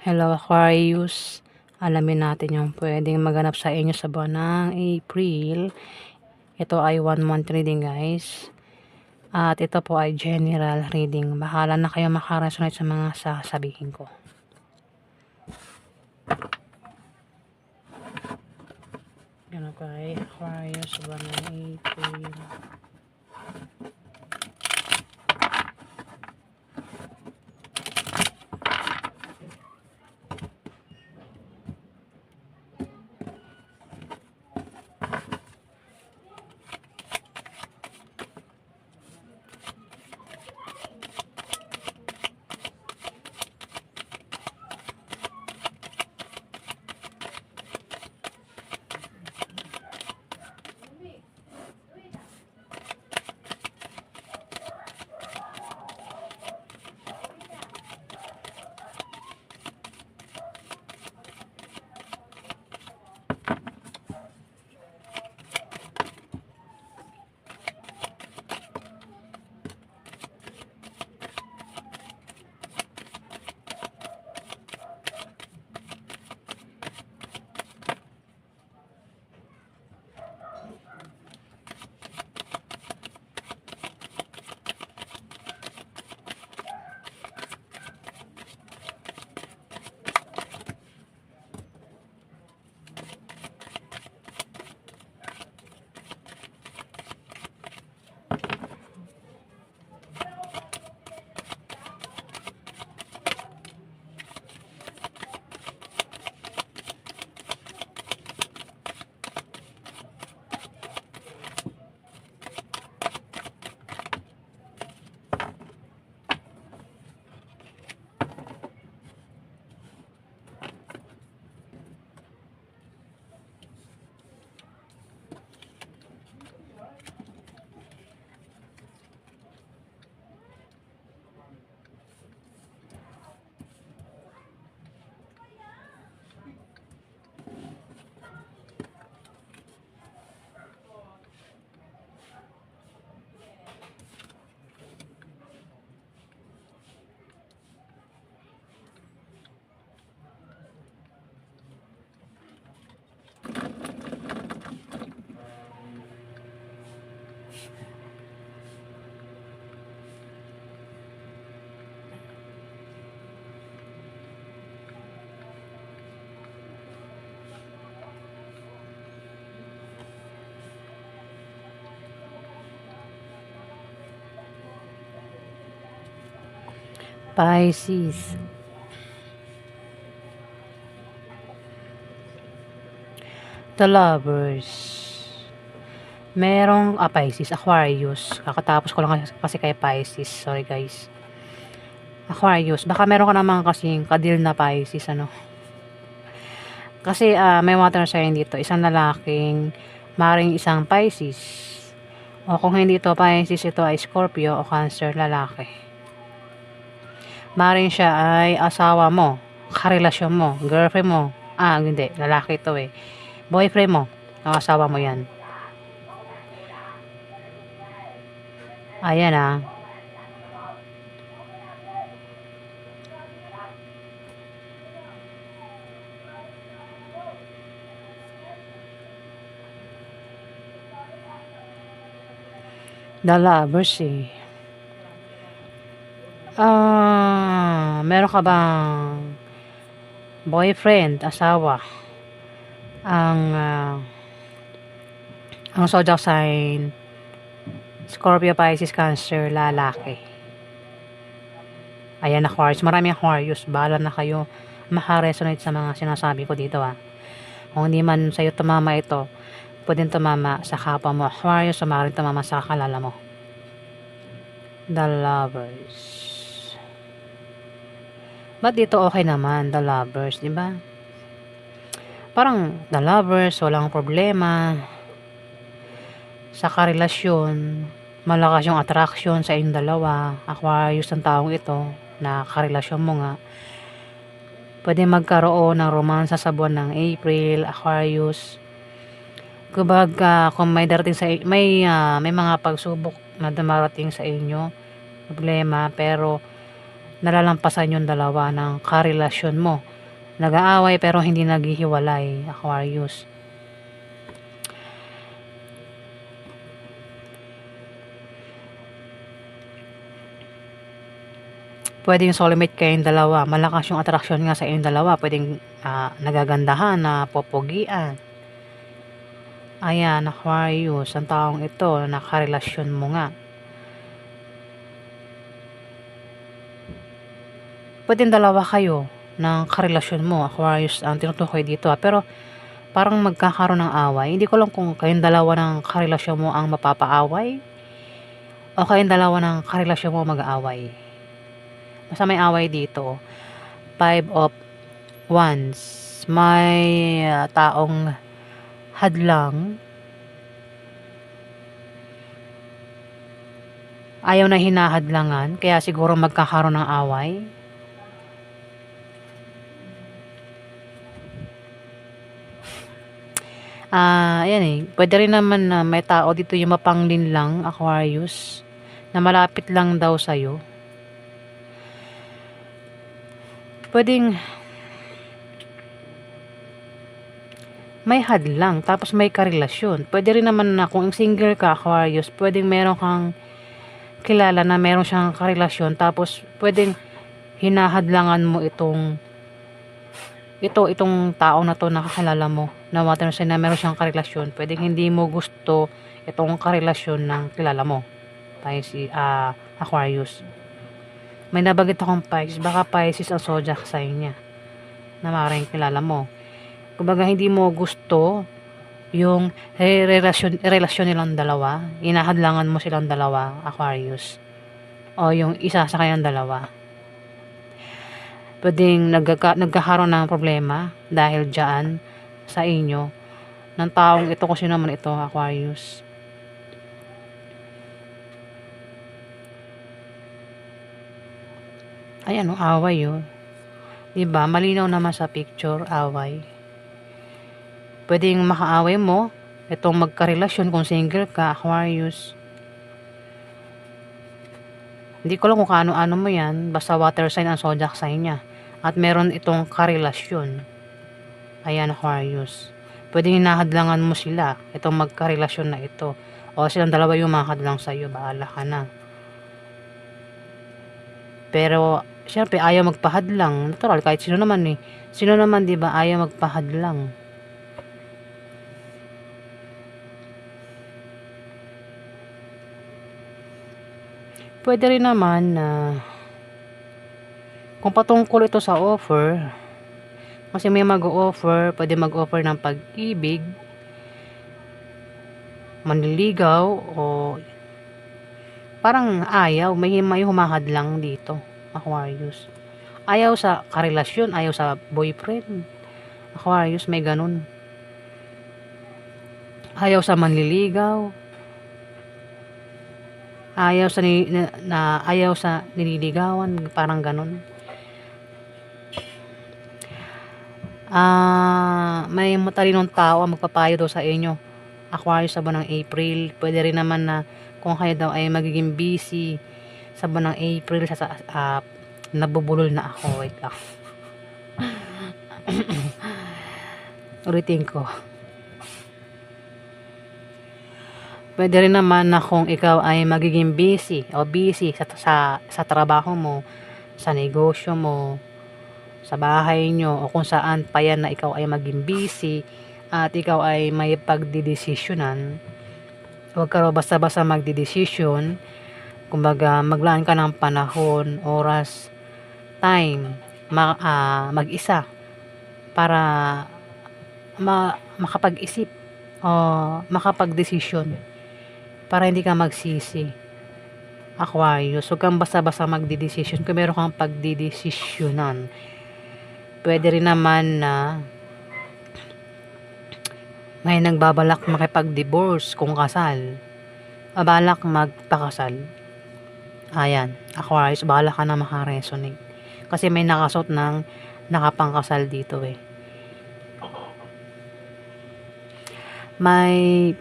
Hello Aquarius, alamin natin yung pwedeng maganap sa inyo sa buwan ng April. Ito ay 1 month reading guys. At ito po ay general reading. Bahala na kayo makaresonate sa mga sasabihin ko. Yan kay Aquarius sa buwan ng April. Pisces. The Lovers. Merong Pisces, Aquarius. Kakatapos ko lang kasi kay Pisces. Sorry guys. Aquarius, baka meron ka naman kasing kadil na Pisces, ano. Kasi may water sign dito, isang lalaking, maring isang Pisces. O kung hindi ito Pisces, ito ay Scorpio o Cancer, lalaki. Maring siya ay asawa mo, karelasyon mo, girlfriend mo. Hindi, lalaki ito eh. Boyfriend mo, o asawa mo yan. Ayan The Lovers eh. Meron ka bang boyfriend, asawa? Ang zodiac sign, Scorpio, Pisces, Cancer, lalaki. Ayan, Aquarius. Maraming Aquarius. Bahala na kayo makaresonate sa mga sinasabi ko dito Kung hindi man sa'yo tumama ito, pwedeng tumama sa kapwa mo Aquarius o maaaring tumama sa kalala mo. The Lovers. Ba't dito okay naman, The Lovers, di ba? Parang The Lovers, walang problema. Sa karelasyon, malakas yung attraction sa inyong dalawa. Aquarius ang taong ito, na karelasyon mo nga. Pwede magkaroon ng romansa sa buwan ng April, Aquarius. Kumbaga, kung may darating sa may mga pagsubok na dumarating sa inyo, problema, pero nalalampasan yung dalawa ng karelasyon mo. Nag-aaway pero hindi naghihiwalay, Aquarius. Pwedeng soulmate kayong dalawa. Malakas yung attraction nga sa inyong dalawa. Pwedeng nagagandahan, na popogian. Ayan, Aquarius, ang taong ito, nakarelasyon mo nga. Pwedeng dalawa kayo ng karelasyon mo, Aquarius, ang tinutukoy dito. Pero parang magkakaroon ng away. Hindi ko lang kung kayong dalawa ng karelasyon mo ang mapapaaway o kayong dalawa ng karelasyon mo mag-aaway. Basta may away dito. 5 of Wands. May taong hadlang. Ayaw na hinahadlangan. Kaya siguro magkakaroon ng away. Ayan eh. Pwede rin naman na may tao dito yung mapanglin lang, Aquarius, na malapit lang daw sa'yo. Pwedeng may hadlang, tapos may karelasyon. Pwede rin naman na kung single ka, Aquarius, pwedeng meron kang kilala na meron siyang karelasyon, tapos pwedeng hinahadlangan mo itong tao na to nakakilala mo na water sign na meron siyang karelasyon. Pwedeng hindi mo gusto itong karelasyon ng kilala mo. Aquarius. May nabanggit akong Pisces. Baka Pisces ang zodiac sign niya na maaaring kilala mo. Kumbaga hindi mo gusto yung relasyon nilang dalawa. Inahadlangan mo silang dalawa, Aquarius. O yung isa sa kanyang dalawa. Pwedeng nagkakaroon ng problema dahil dyan sa inyo ng taong ito, kasi naman ito, Aquarius. Ayan, away yun. Diba? Malinaw naman sa picture, away. Pwedeng makaaway mo itong magkarelasyon kung single ka, Aquarius. Hindi ko lang kung ano-ano mo yan. Basta water sign ang zodiac sign niya. At meron itong karelasyon. Ayan, Aquarius. Pwedeng hinahadlangan mo sila. Itong magkarelasyon na ito. O silang dalawa yung makahadlang sa'yo. Bahala ka na. Pero syempre ayaw magpahadlang. Natural, kahit sino naman eh. Sino naman, 'di ba, ayaw magpahadlang. Pwede rin naman na kung patungkol ito sa offer, kasi may mag-o-offer, pwede mag-offer ng pag-ibig, manliligaw, o parang ayaw, may humahadlang dito, Aquarius. Ayaw sa karelasyon, ayaw sa boyfriend. Aquarius, may ganun. Ayaw sa manliligaw. Ayaw sa ayaw sa nililigawan, parang ganun. May matalinong tao ang magpapayo daw sa inyo, Aquarius, sa buwan ng April. Pwede rin naman na kung kayo daw ay magiging busy sa buwan ng April, nabubulol na ako. Wait lang. Ulitin ko. Pwede rin naman na kung ikaw ay magiging busy sa trabaho mo, sa negosyo mo, sa bahay nyo, o kung saan pa yan na ikaw ay maging busy at ikaw ay may pagdidesisyonan. Huwag ka basta-basta magdidesisyon. Kumbaga, maglaan ka ng panahon, oras, time, mag-isa para makapag-isip o makapag-desisyon, para hindi ka magsisi, Aquarius. Huwag kang basta-basta magdidesisyon kung meron kang pagdidesisyonan. Pwede rin naman na may nagbabalak makipag-divorce kung kasal, balak magpakasal. Ayan, Aquarius, bahala ka na makaresonate. Kasi may nakasuot ng nakapangkasal dito eh. May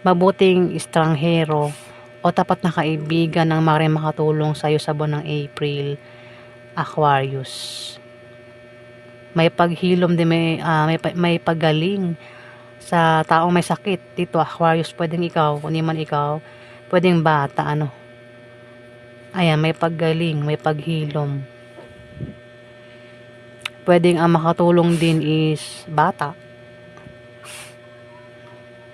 mabuting estranghero o tapat na kaibigan ang maaaring makatulong sa iyo sa buwan ng April, Aquarius. may paghilom din, may paggaling sa taong may sakit. Dito Aquarius, pwedeng ikaw, kung di man ikaw, pwedeng bata, ano. Ayan, may paggaling, may paghilom. Pwedeng ang makatulong din is bata.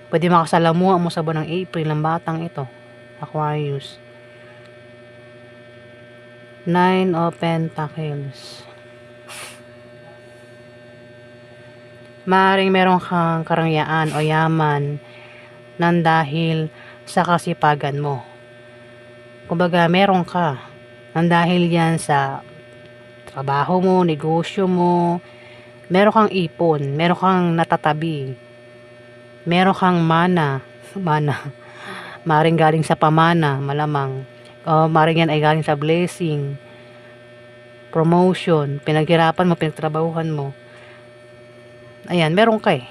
Pwede makasalamuha mo sa buwan ng April ang batang ito, Aquarius. 9 of Pentacles. Maaaring meron kang karangyaan o yaman nang dahil sa kasipagan mo. Kumbaga, meron ka nang dahil yan sa trabaho mo, negosyo mo, meron kang ipon, meron kang natatabi, meron kang mana, maring galing sa pamana, malamang, o maring yan ay galing sa blessing, promotion, pinaghirapan mo, pinagtrabahuhan mo. Ayan, meron ka eh.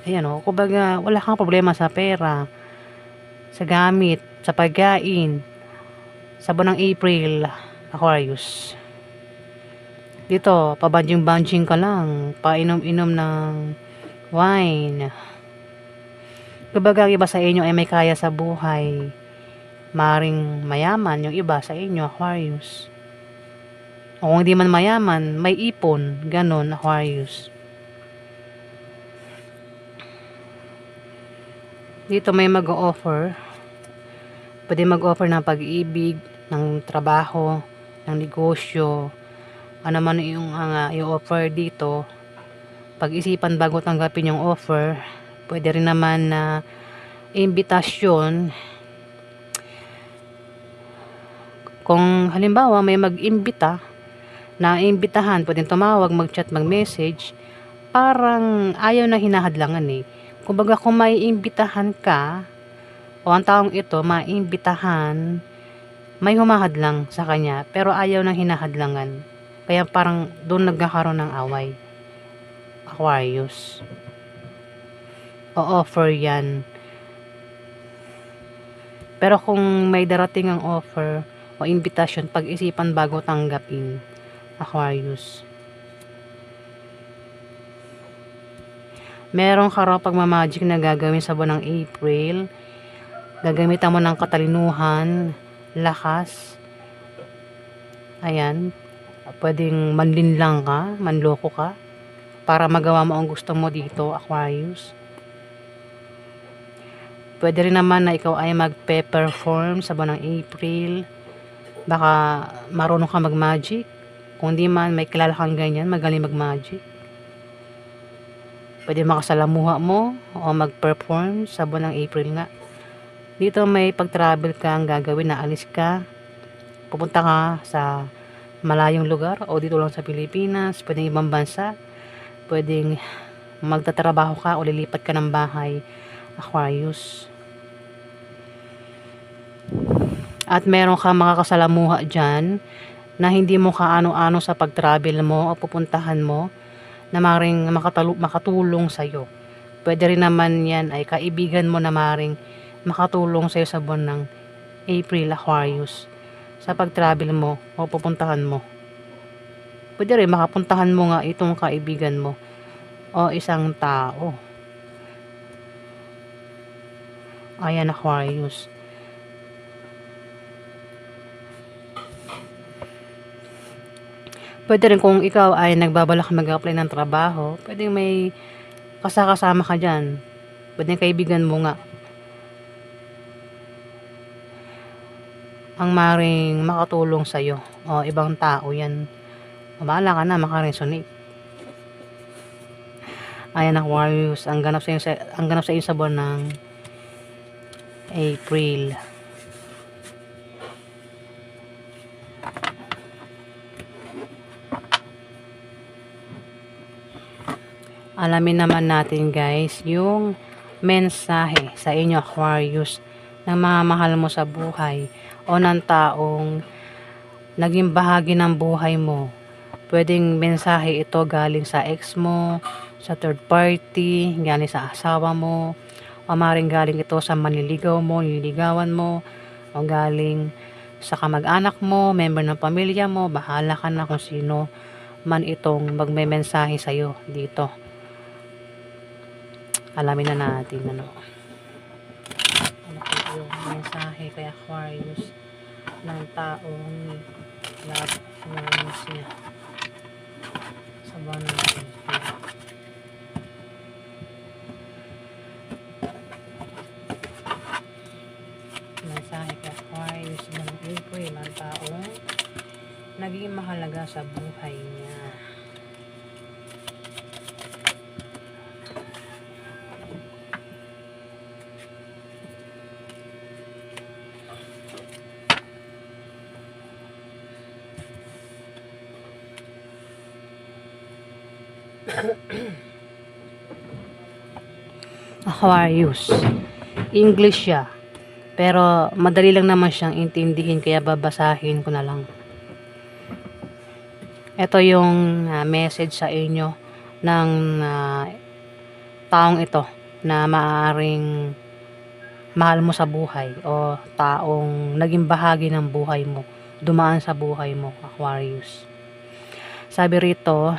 Ayan o, kumbaga, wala kang problema sa pera, sa gamit, sa pagkain, sa buwan ng April, Aquarius. Dito, pabanjing-banjing ka lang, painom-inom ng wine. Kumbaga, iba sa inyo ay may kaya sa buhay. Maring mayaman yung iba sa inyo, Aquarius. O kung hindi man mayaman, may ipon, ganon, Aquarius. Dito may mag-o-offer. Pwede mag-offer ng pag-ibig, ng trabaho, ng negosyo. Ano man yung i-offer dito, pag-isipan bago tanggapin yung offer. Pwede rin naman na imbitasyon. Kung halimbawa may mag-imbita, na imbitahan, pwedeng tumawag, mag-chat, mag-message, parang ayaw na hinahadlangan eh. Kumbaga, kung may imbitahan ka, o ang taong ito, maimbitahan, may humahadlang sa kanya, pero ayaw nang hinahadlangan. Kaya parang doon nagkakaroon ng away. Aquarius. O-offer yan. Pero kung may darating ang offer o invitation, pag-isipan bago tanggapin, Aquarius. Meron ka raw pagmamagic na gagawin sa buwan ng April. Gagamitan mo ng katalinuhan, lakas. Ayan. Pwedeng manlinlang ka, manloko ka, para magawa mo ang gusto mo dito, Aquarius. Pwede rin naman na ikaw ay magpe-perform sa buwan ng April. Baka marunong ka mag-magic. Kung di man, may kilala kang ganyan, magaling mag-magic. Pwede makasalamuha mo o mag-perform sa buwan ng April nga. Dito may pag-travel ka ang gagawin na alis ka. Pupunta ka sa malayong lugar o dito lang sa Pilipinas, pwedeng ibang bansa, pwedeng magtatrabaho ka o lilipat ka ng bahay, Aquarius. At meron ka makakasalamuha dyan na hindi mo kaano-ano sa pag-travel mo o pupuntahan mo na maring makatulong sa'yo. Pwede rin naman yan ay kaibigan mo na maring makatulong sa'yo sa buwan ng April, Aquarius, sa pag-travel mo o pupuntahan mo. Pwede rin makapuntahan mo nga itong kaibigan mo o isang tao. Ayan, Aquarius. Pwede rin kung ikaw ay nagbabalak mag-apply ng trabaho, pwede may kasama ka dyan. Pwede kaibigan mo nga ang maring makatulong sa'yo o ibang tao yan. Bahala ka na, makaresonate. Ayan, Aquarius, ang ganap sa inyo sa buwan ng April. Alamin naman natin, guys, yung mensahe sa inyo, Aquarius, ng mga mahal mo sa buhay o ng taong naging bahagi ng buhay mo. Pwedeng mensahe ito galing sa ex mo, sa third party, galing sa asawa mo, o maring galing ito sa manliligaw mo, nililigawan mo, o galing sa kamag-anak mo, member ng pamilya mo, bahala ka na kung sino man itong magmemensahe sa'yo dito. Alamin na natin ano po yung mensahe kay Aquarius ng taong love lands niya sa buwan ng April. Mensahe kay Aquarius ng April ang taong naging mahalaga sa buhay niya. Aquarius, English siya, pero madali lang naman siyang intindihin, kaya babasahin ko na lang. Ito yung message sa inyo ng taong ito na maaaring mahal mo sa buhay o taong naging bahagi ng buhay mo, dumaan sa buhay mo, Aquarius. Sabi rito,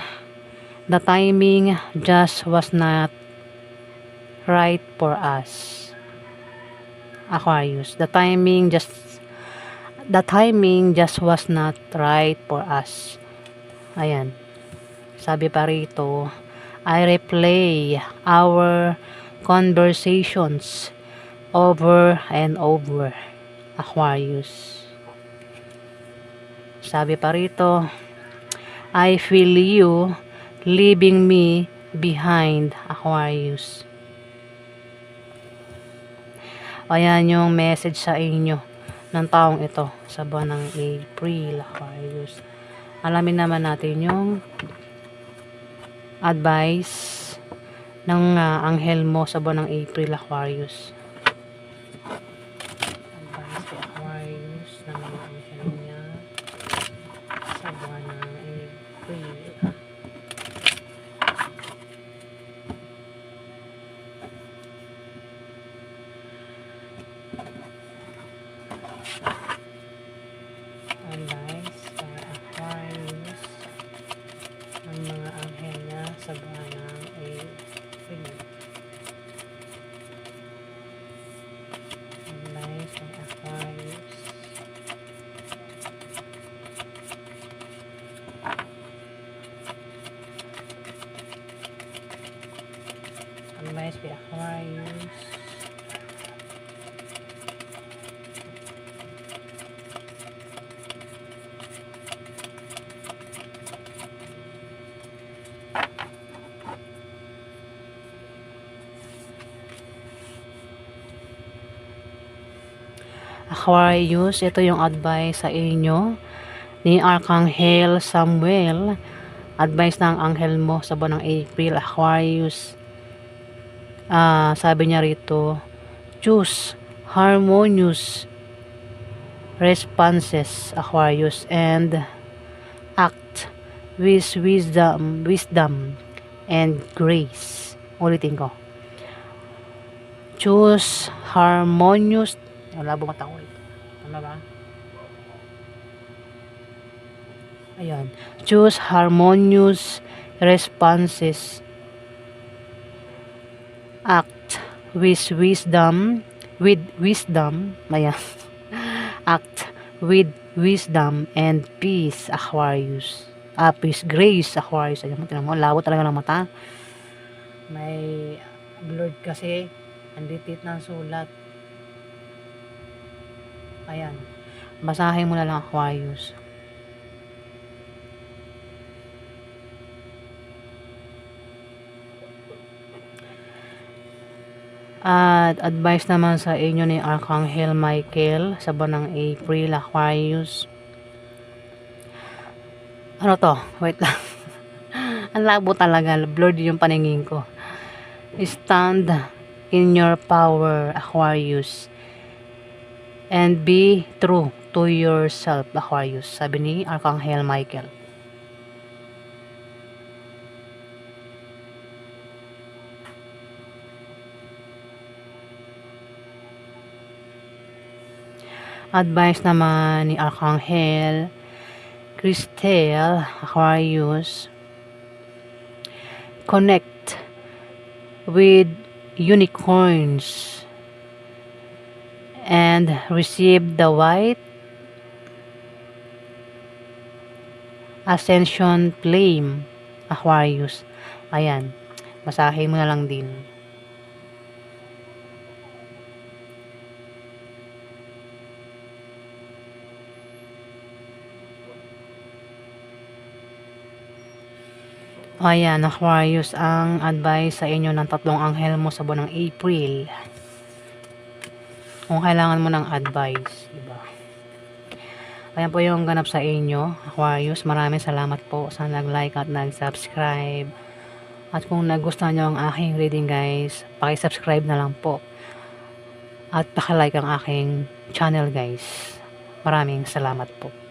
the timing just was not right for us. Aquarius, the timing just was not right for us. Ayan. Sabi pa rito, I replay our conversations over and over. Aquarius. Sabi pa rito, I feel you leaving me behind. Aquarius. Ayan yung message sa inyo ng taong ito sa buwan ng April, Aquarius. Alamin naman natin yung advice ng anghel mo sa buwan ng April, Aquarius. Advice kay Aquarius ng mga anghel niya sa buwan ng April. Advice kay Aquarius ng mga anghel niya sa buwan ng April. Advice kay Aquarius. Advice kay Aquarius. Aquarius, ito yung advice sa inyo ni Archangel Samuel. Advice ng anghel mo sa buwan ng April, Aquarius. Sabi niya rito, choose harmonious responses, Aquarius, and act with wisdom and grace. Ulitin ko. Choose harmonious. Wala bumata ko ito. Tama ba? Ayan. Choose harmonious responses. Act with wisdom. Ayan. Act with wisdom and peace, Aquarius. Peace, grace, Aquarius. Ayan mo, tinan mo. Labo talaga ng mata. May blurred kasi. Anditit ng sulat. Ayan. Basahin mo na lang, Aquarius. At advice naman sa inyo ni Archangel Michael sa buwan ng April, Aquarius. Ano to? Wait lang. Ang labo talaga. Blurred yung paningin ko. Stand in your power, Aquarius. And be true to yourself, Aquarius. Sabi ni Archangel Michael. Advice naman ni Archangel Crystal, Aquarius, connect with unicorns and receive the white ascension flame, Aquarius. Ayan, basahin mo na lang din. Ayan, Aquarius, ang advice sa inyo ng tatlong anghel mo sa buwan ng April. Kung kailangan mo ng advice, diba? Ayan po yung ganap sa inyo, Aquarius. Maraming salamat po sa nag-like at nag-subscribe. At kung nagustuhan nyo ang aking reading, guys, paki-subscribe na lang po. At paki-like ang aking channel, guys. Maraming salamat po.